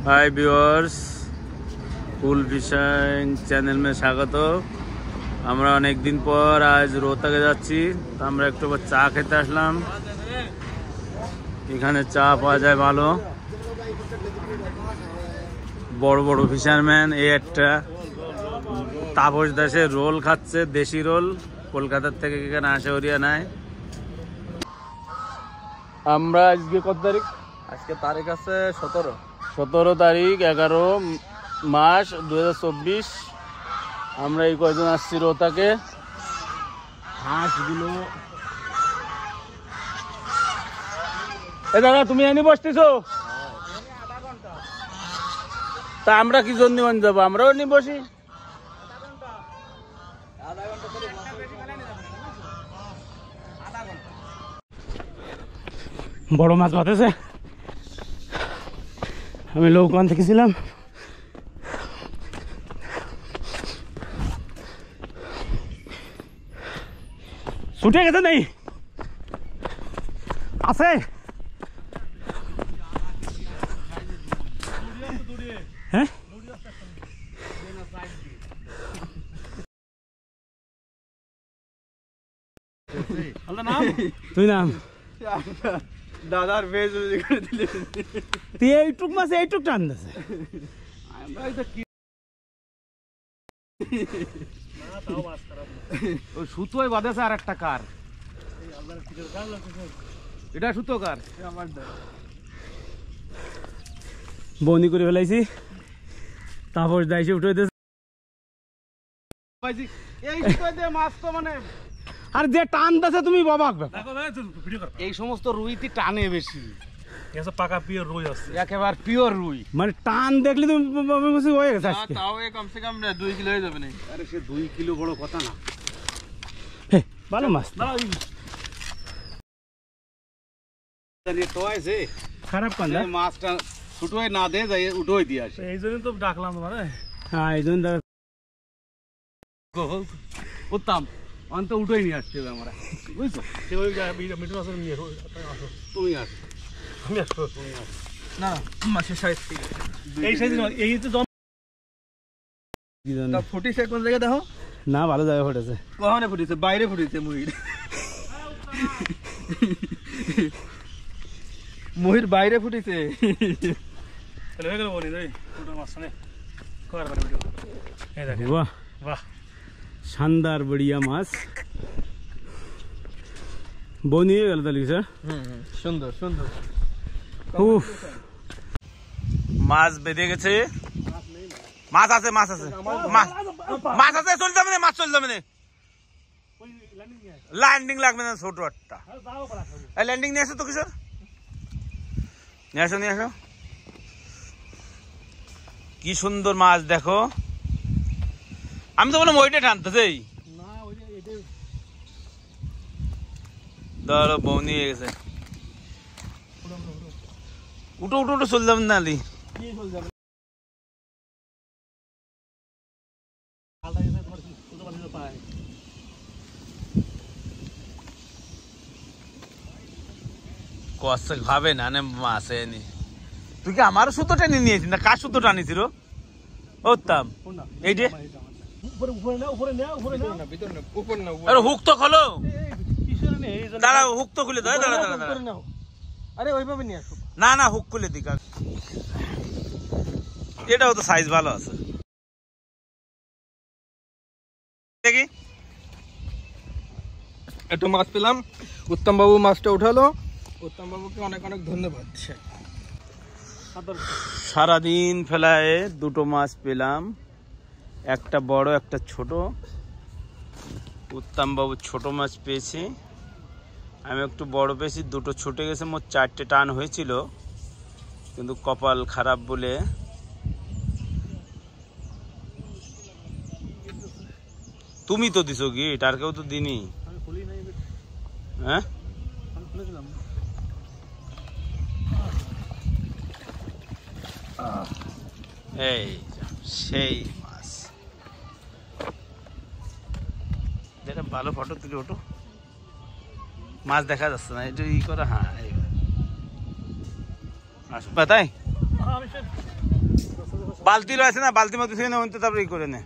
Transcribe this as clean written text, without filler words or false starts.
हाय viewers, कुल fishing channel में स्वागत। আমরা অনেক দিন পর আজ রোহতাকে যাচ্ছি, তো আমরা একটু চা খেতে আসলাম। এখানে চা পাওয়া যায় ভালো, বড় বড় ফিশারম্যান। এই একটা তাপস দাসের রোল খাচ্ছে, দেশি রোল, কলকাতার থেকে এখানে আসে হরিয়ানায়। আমরা আজকে কত তারিখ? আজকে তারিখ আছে 17 তারিখ 11 মাস 2024। আমরা এই কয়জন আসছি রোহতাকে। হাঁসগুলো এ দাদা, তুমি এনে বসতেছো? তা আমরা কি জন্য যাবো? আমরাও এনে বসি। বড় মাছ বাঁধেছে। আমি লৌকান থেকেছিলাম। ছুটে গেছে নেই, আছে হ্যাঁ। তুই নাম দাদার ভেজ করে দিলে তুই এইটুক মাছ এইটুক টান দিছে। ওই সুতোয় বাঁধেছে আর একটা কার, এটা সুতো কার বন্দি করে ফেলাইছি। তারপর দাইসে উঠে দিয়েছে। এই সুতোয় দিয়ে মাছ তো মানে আর যে টান দিছে তুমি বাবা, এই সমস্ত রুইতে টানে বেশি। পাকা পিওর রুই আছে, একেবারে পিওর রুই, মানে টান দেখলে তুমি হয়ে গেছে। তাও কমসে কম 2 কিলো হয়ে যাবে না। আরে সে 2 কিলো বড় কথা না। ভালো মাছ খারাপ কান মাছটা ছুটোয় না দে যাই উঠোই দিয়ে আসে। এই জন্য তো ডাকলাম মানে। হ্যাঁ, এই জন্য উত্তম অন্ত উঠোই নিয়ে আসছে আমরা, বুঝছো? তুমি আস, আমি আসবো। না মাছের সাইজ এই সাইজ, এই তো ফুটিছে কোন জায়গায় দেখো না, ভালো জায়গা ফুটেছে। কখনে ফুটিছে? বাইরে ফুটিছে মহির, মহির বাইরে ফুটিছে। বাহ বাহ, শানদার বড়িয়া মাছ বনিয়ে গেল তাহলে স্যার। সুন্দর সুন্দর মাছ বেঁধে গেছে। মাছ আছে, মাছ আছে, মাছ আছে। চল যাবে না, মাছ চল যাবে না। ল্যান্ডিং লাগবে না, ছোট একটা ল্যান্ডিং নিয়ে আসো তো কিশোর, নিয়ে আসো নিয়ে আসো। কি সুন্দর মাছ দেখো। আমি তো বললাম ওইটা টানতেছে। ধরো বউ নিয়ে গেছে। উঠো উঠো উঠো, চল যাবেন না আলি। কষ্ট ভাবে না মাছে নি। তুই কি আমার সুতো টেনে নিয়েছিস না কার সুতো টানিছিল? ওতাম এইটা হুক তো খোলো, দাঁড়া হুক তো খুলে দাও। দাঁড়া দাঁড়া দাঁড়া, আরে ওইভাবে নিয়ে আসো। না না, হুক খুলে দিক। এটাও তো সাইজ ভালো আছে। দেখি একটু মাছ পেলাম, উত্তম বাবু মাছটা উঠালো। উত্তম বাবুকে অনেক অনেক ধন্যবাদ। সারাদিন ফেলায় দুটো মাছ পেলাম, একটা বড় একটা ছোট। উত্তম বাবু ছোট মাছ পেয়েছি, আমি একটু বড় পেয়েছি। দুটো ছুটে গেছে, মোট 4টে টান হয়েছিল, কিন্তু কপাল খারাপ বলে তুমি তো দিছো গিট, আর কেউ তো দিনি। হ্যাঁ, এই সেই মাছ। যেটা ভালো ফটো তুলে ওঠো, মাছ দেখা যাচ্ছে না, এটা ই করে। হ্যাঁ, আসবা তাই বালতি রয়েছে না, বালতির মধ্যে থেকে তারপরে ই করে নে।